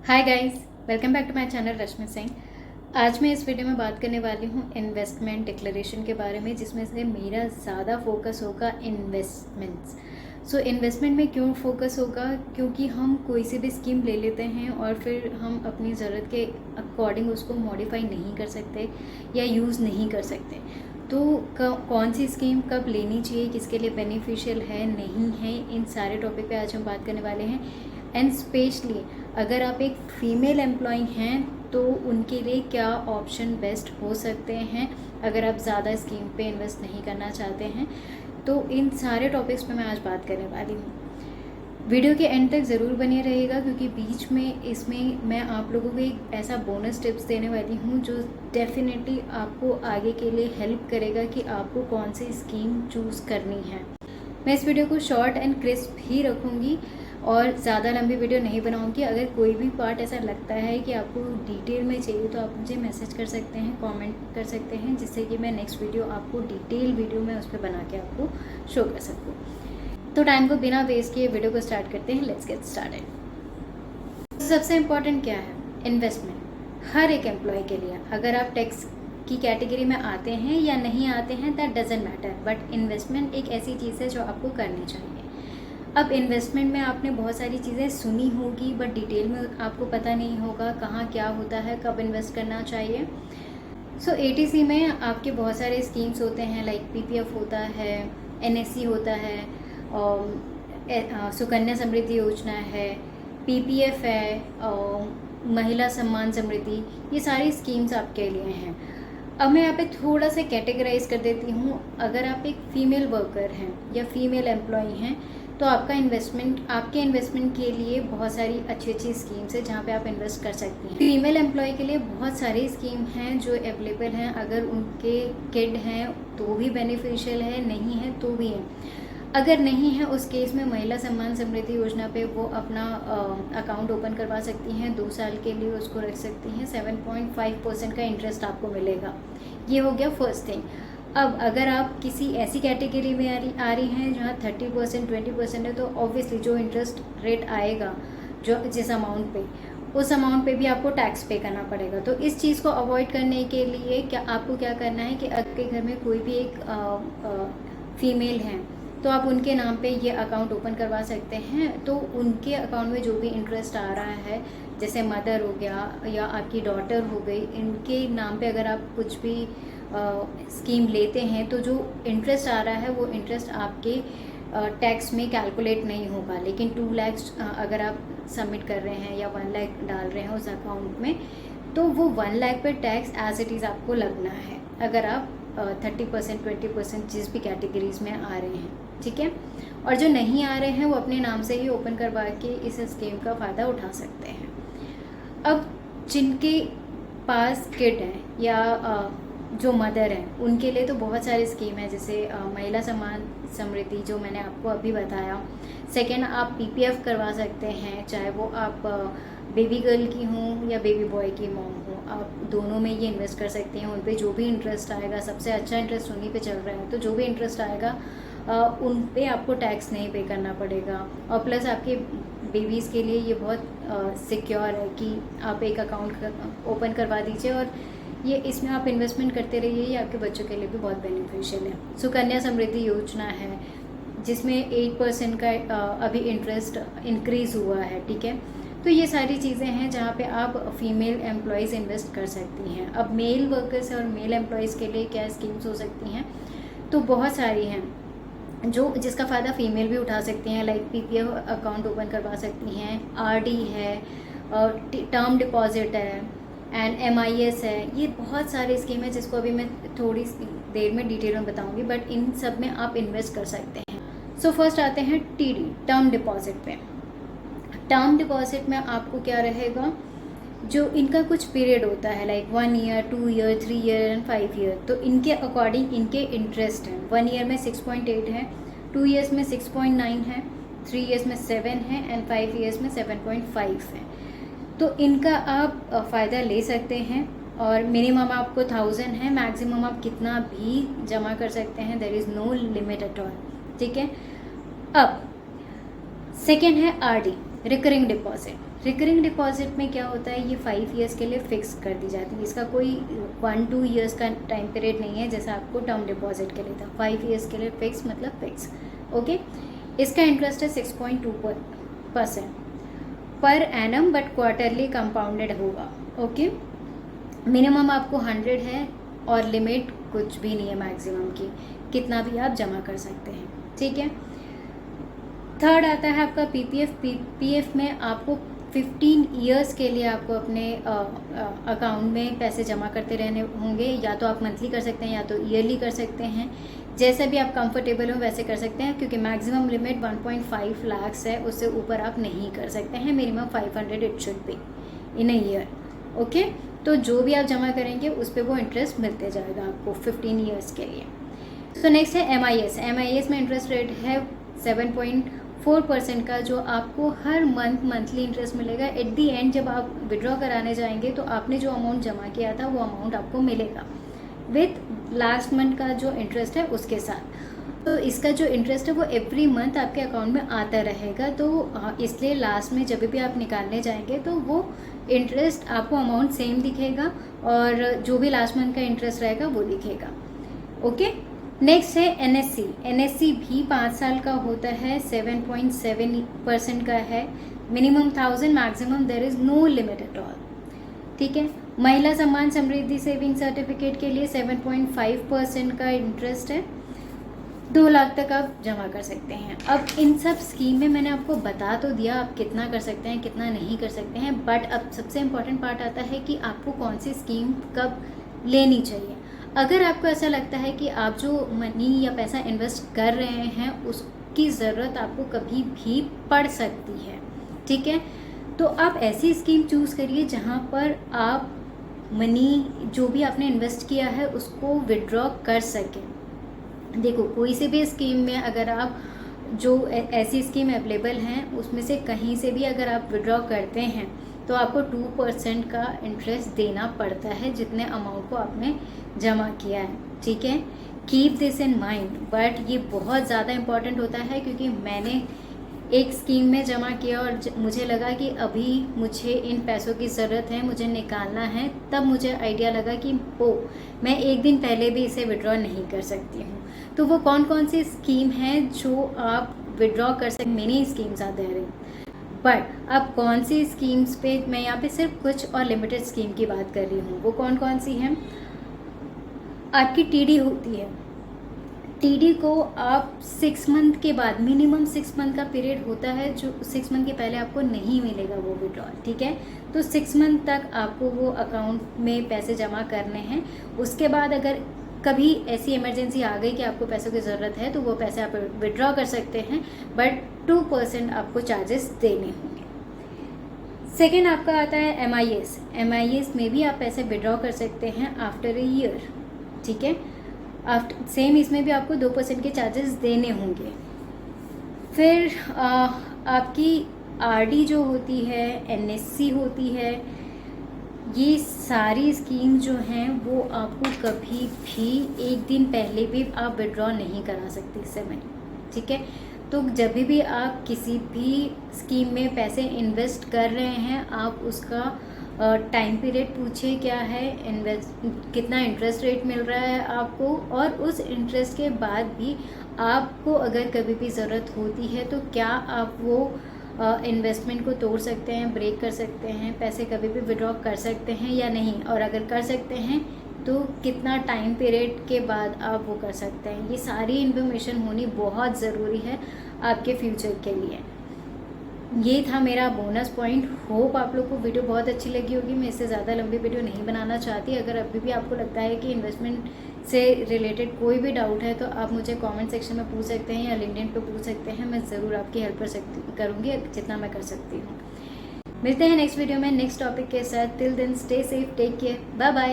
Hi guys, welcome back to my channel Rashmi Singh. आज मैं इस वीडियो में बात करने वाली हूँ इन्वेस्टमेंट डिक्लेरेशन के बारे में, जिसमें से मेरा ज़्यादा फोकस होगा इन्वेस्टमेंट्स। इन्वेस्टमेंट में क्यों फोकस होगा? क्योंकि हम कोई सी भी स्कीम ले लेते हैं और फिर हम अपनी ज़रूरत के अकॉर्डिंग उसको मॉडिफाई नहीं कर सकते या यूज़ नहीं कर सकते। तो कौन सी स्कीम कब लेनी चाहिए, किसके लिए बेनिफिशियल है नहीं है, इन सारे टॉपिक पे आज हम बात करने वाले हैं। एंड स्पेशली अगर आप एक फ़ीमेल एम्प्लॉय हैं तो उनके लिए क्या ऑप्शन बेस्ट हो सकते हैं अगर आप ज़्यादा स्कीम पे इन्वेस्ट नहीं करना चाहते हैं। तो इन सारे टॉपिक्स पे मैं आज बात करने वाली हूँ। वीडियो के एंड तक ज़रूर बने रहेगा, क्योंकि बीच में इसमें मैं आप लोगों को एक ऐसा बोनस टिप्स देने वाली हूँ जो डेफिनेटली आपको आगे के लिए हेल्प करेगा कि आपको कौन सी स्कीम चूज़ करनी है। मैं इस वीडियो को शॉर्ट एंड क्रिस्प ही रखूँगी और ज़्यादा लंबी वीडियो नहीं बनाऊंगी। अगर कोई भी पार्ट ऐसा लगता है कि आपको डिटेल में चाहिए तो आप मुझे मैसेज कर सकते हैं, कमेंट कर सकते हैं, जिससे कि मैं नेक्स्ट वीडियो आपको डिटेल वीडियो में उस पर बना के आपको शो कर सकूँ। तो टाइम को बिना वेस्ट किए वीडियो को स्टार्ट करते हैं। Let's get started. सबसे इम्पॉर्टेंट क्या है? इन्वेस्टमेंट। हर एक एम्प्लॉय के लिए, अगर आप टैक्स की कैटेगरी में आते हैं या नहीं आते हैं, that doesn't matter, but investment एक ऐसी चीज़ है जो आपको करनी चाहिए। अब इन्वेस्टमेंट में आपने बहुत सारी चीज़ें सुनी होगी, बट डिटेल में आपको पता नहीं होगा कहाँ क्या होता है, कब इन्वेस्ट करना चाहिए। एटीसी में आपके बहुत सारे स्कीम्स होते हैं, लाइक पीपीएफ होता है, एनएससी होता है, सुकन्या समृद्धि योजना है, पीपीएफ है, महिला सम्मान समृद्धि, ये सारी स्कीम्स आपके लिए हैं। अब मैं यहाँ पे थोड़ा सा कैटेगराइज कर देती हूँ। अगर आप एक फ़ीमेल वर्कर हैं या फीमेल एम्प्लॉय हैं तो आपके इन्वेस्टमेंट के लिए बहुत सारी अच्छी अच्छी स्कीम्स है जहाँ पे आप इन्वेस्ट कर सकती हैं। फीमेल एम्प्लॉय के लिए बहुत सारी स्कीम हैं जो अवेलेबल हैं। अगर उनके किड हैं तो भी बेनिफिशियल है, नहीं है तो भी है। अगर नहीं है उस केस में महिला सम्मान समृद्धि योजना पे वो अपना अकाउंट ओपन करवा सकती हैं। 2 साल के लिए उसको रख सकती हैं। 7.5% का इंटरेस्ट आपको मिलेगा। ये हो गया फर्स्ट थिंग। अब अगर आप किसी ऐसी कैटेगरी में आ रही हैं जहाँ 30% 20% है, तो ऑब्वियसली जो इंटरेस्ट रेट आएगा जो जिस अमाउंट पे, उस अमाउंट पे भी आपको टैक्स पे करना पड़ेगा। तो इस चीज़ को अवॉइड करने के लिए आपको क्या करना है कि आपके घर में कोई भी एक फीमेल है तो आप उनके नाम पे ये अकाउंट ओपन करवा सकते हैं। तो उनके अकाउंट में जो भी इंटरेस्ट आ रहा है, जैसे मदर हो गया या आपकी डॉटर हो गई, इनके नाम पे अगर आप कुछ भी स्कीम लेते हैं तो जो इंटरेस्ट आ रहा है वो इंटरेस्ट आपके टैक्स में कैलकुलेट नहीं होगा। लेकिन 2 लाख अगर आप सबमिट कर रहे हैं या 1 लाख डाल रहे हैं उस अकाउंट में, तो वो 1 लाख पर टैक्स एज इट इज़ आपको लगना है, अगर आप 30% 20% जिस भी कैटेगरीज में आ रहे हैं, ठीक है। और जो नहीं आ रहे हैं वो अपने नाम से ही ओपन करवा के इस स्कीम का फ़ायदा उठा सकते हैं। अब जिनके पास किड है या जो मदर हैं उनके लिए तो बहुत सारी स्कीम है, जैसे महिला सम्मान समृद्धि जो मैंने आपको अभी बताया। सेकेंड, आप पीपीएफ करवा सकते हैं, चाहे वो आप बेबी गर्ल की हों या बेबी बॉय की मॉम हो, आप दोनों में ये इन्वेस्ट कर सकते हैं। उन पे जो भी इंटरेस्ट आएगा, सबसे अच्छा इंटरेस्ट उन्हीं पे चल रहा है, तो जो भी इंटरेस्ट आएगा उन पे आपको टैक्स नहीं पे करना पड़ेगा। और प्लस आपके बेबीज़ के लिए ये बहुत सिक्योर है कि आप एक अकाउंट ओपन करवा दीजिए और ये इसमें आप इन्वेस्टमेंट करते रहिए। ये आपके बच्चों के लिए भी बहुत बेनिफिशियल है। सुकन्या समृद्धि योजना है जिसमें 8% का अभी इंटरेस्ट इंक्रीज़ हुआ है, ठीक है। तो ये सारी चीज़ें हैं जहाँ पे आप फीमेल एम्प्लॉयज़ इन्वेस्ट कर सकती हैं। अब मेल वर्कर्स और मेल एम्प्लॉयज़ के लिए क्या स्कीम्स हो सकती हैं? तो बहुत सारी हैं जिसका फ़ायदा फ़ीमेल भी उठा सकती हैं, लाइक पीपीएफ अकाउंट ओपन करवा सकती हैं, आरडी है, और टर्म डिपॉजिट है, एंड एमआईएस है। ये बहुत सारी स्कीम है जिसको अभी मैं थोड़ी देर में डिटेल में बताऊंगी, बट इन सब में आप इन्वेस्ट कर सकते हैं। फर्स्ट आते हैं टीडी, टर्म डिपॉजिट पे। टर्म डिपॉजिट में आपको क्या रहेगा, जो इनका कुछ पीरियड होता है, like 1 year, 2 year, 3 year and 5 year. तो इनके अकॉर्डिंग इनके इंटरेस्ट हैं। 1 ईयर में 6.8 है, 2 ईयर्स में 6.9 है, 3 ईयर्स में 7 है एंड 5 ईयर्स में 7.5 है। तो इनका आप फ़ायदा ले सकते हैं। और मिनिमम आपको 1000 है, मैक्सिमम आप कितना भी जमा कर सकते हैं, there is no limit at all, ठीक है। अब सेकेंड है RD, recurring deposit. Recurring deposit में क्या होता है, ये 5 ईयर्स के लिए फिक्स कर दी जाती है, इसका कोई 1-2 ईयर्स का टाइम पीरियड नहीं है जैसा आपको टर्म डिपॉजिट के लिए था। 5 ईयर्स के लिए फिक्स मतलब फिक्स। ओके, इसका इंटरेस्ट है 6.2% per annum, but quarterly compounded होगा। ओके, मिनिमम आपको 100 है और लिमिट कुछ भी नहीं है मैक्सिमम की, कितना भी आप जमा कर सकते हैं। ठीक है, थर्ड आता है आपका पीपीएफ। पीपीएफ में आपको 15 ईयर्स के लिए आपको अपने अकाउंट में पैसे जमा करते रहने होंगे, या तो आप मंथली कर सकते हैं या तो ईयरली कर सकते हैं, जैसे भी आप कंफर्टेबल हो वैसे कर सकते हैं, क्योंकि मैक्सिमम लिमिट 1.5 लाख है, उससे ऊपर आप नहीं कर सकते हैं। Minimum 500 it should be in a year. Okay, तो जो भी आप जमा करेंगे उस पर वो इंटरेस्ट मिलते जाएगा आपको 15 ईयर्स के लिए। तो नेक्स्ट है MIS। MIS में इंटरेस्ट रेट है 7.4% का, जो आपको हर मंथली इंटरेस्ट मिलेगा। एट दी एंड जब आप विड्रॉ कराने जाएंगे तो आपने जो अमाउंट जमा किया था वो अमाउंट आपको मिलेगा विथ लास्ट मंथ का जो इंटरेस्ट है उसके साथ। तो इसका जो इंटरेस्ट है वो एवरी मंथ आपके अकाउंट में आता रहेगा, तो इसलिए लास्ट में जब भी आप निकालने जाएंगे तो वो इंटरेस्ट आपको अमाउंट सेम दिखेगा और जो भी लास्ट मंथ का इंटरेस्ट रहेगा वो दिखेगा। ओके, नेक्स्ट है NSC। NSC भी 5 साल का होता है, 7.7% का है, minimum 1000, maximum there is no limit at all. ठीक है, महिला सम्मान समृद्धि सेविंग सर्टिफिकेट के लिए 7.5% का इंटरेस्ट है, 2 लाख तक आप जमा कर सकते हैं। अब इन सब स्कीम में मैंने आपको बता तो दिया आप कितना कर सकते हैं कितना नहीं कर सकते हैं, बट अब सबसे इम्पॉर्टेंट पार्ट आता है कि आपको कौन सी स्कीम कब लेनी चाहिए। अगर आपको ऐसा लगता है कि आप जो मनी या पैसा इन्वेस्ट कर रहे हैं उसकी ज़रूरत आपको कभी भी पड़ सकती है, ठीक है, तो आप ऐसी स्कीम चूज़ करिए जहाँ पर आप मनी जो भी आपने इन्वेस्ट किया है उसको विड्रॉ कर सकें। देखो, कोई से भी स्कीम में अगर आप जो ऐसी स्कीम अवेलेबल हैं उसमें से कहीं से भी अगर आप विड्रॉ करते हैं तो आपको 2% का इंटरेस्ट देना पड़ता है जितने अमाउंट को आपने जमा किया है। ठीक है, keep this in mind, but ये बहुत ज़्यादा इम्पॉर्टेंट होता है क्योंकि मैंने एक स्कीम में जमा किया और मुझे लगा कि अभी मुझे इन पैसों की ज़रूरत है, मुझे निकालना है, तब मुझे आइडिया लगा कि मैं एक दिन पहले भी इसे विड्रॉ नहीं कर सकती हूँ। तो वो कौन कौन सी स्कीम है जो आप विड्रॉ कर सकते, many schemes are there, but अब कौन सी स्कीम्स पे मैं यहाँ पे सिर्फ कुछ और लिमिटेड स्कीम की बात कर रही हूँ। वो कौन कौन सी हैं, आपकी TD होती है। TD को आप 6 मंथ के बाद, मिनिमम 6 मंथ का पीरियड होता है जो 6 मंथ के पहले आपको नहीं मिलेगा वो विड्रॉल। ठीक है, तो 6 मंथ तक आपको वो अकाउंट में पैसे जमा करने हैं। उसके बाद अगर कभी ऐसी इमरजेंसी आ गई कि आपको पैसों की ज़रूरत है तो वो पैसे आप विड्रॉ कर सकते हैं, बट 2% आपको चार्जेस देने होंगे। सेकेंड आपका आता है MIS। MIS में भी आप पैसे विड्रॉ कर सकते हैं आफ्टर अ ईयर। ठीक है, आफ्टर सेम इसमें भी आपको 2% के चार्जेस देने होंगे। फिर आपकी RD जो होती है, NSC होती है, ये सारी स्कीम जो हैं वो आपको कभी भी एक दिन पहले भी आप विड्रॉ नहीं करा सकते इस समय। ठीक है, तो जब भी आप किसी भी स्कीम में पैसे इन्वेस्ट कर रहे हैं आप उसका टाइम पीरियड पूछिए क्या है, कितना इंटरेस्ट रेट मिल रहा है आपको, और उस इंटरेस्ट के बाद भी आपको अगर कभी भी ज़रूरत होती है तो क्या आप वो इन्वेस्टमेंट को तोड़ सकते हैं, ब्रेक कर सकते हैं, पैसे कभी भी विड्रॉ कर सकते हैं या नहीं, और अगर कर सकते हैं तो कितना टाइम पीरियड के बाद आप वो कर सकते हैं। ये सारी इन्फॉर्मेशन होनी बहुत ज़रूरी है आपके फ्यूचर के लिए। ये था मेरा बोनस पॉइंट। होप आप लोग को वीडियो बहुत अच्छी लगी होगी। मैं इससे ज़्यादा लंबी वीडियो नहीं बनाना चाहती। अगर अभी भी आपको लगता है कि इन्वेस्टमेंट से रिलेटेड कोई भी डाउट है तो आप मुझे कमेंट सेक्शन में पूछ सकते हैं या लिंक्डइन पे पूछ सकते हैं। मैं ज़रूर आपकी हेल्प करूँगी जितना मैं कर सकती हूँ। मिलते हैं नेक्स्ट वीडियो में नेक्स्ट टॉपिक के साथ। Till then stay safe, take care, bye bye.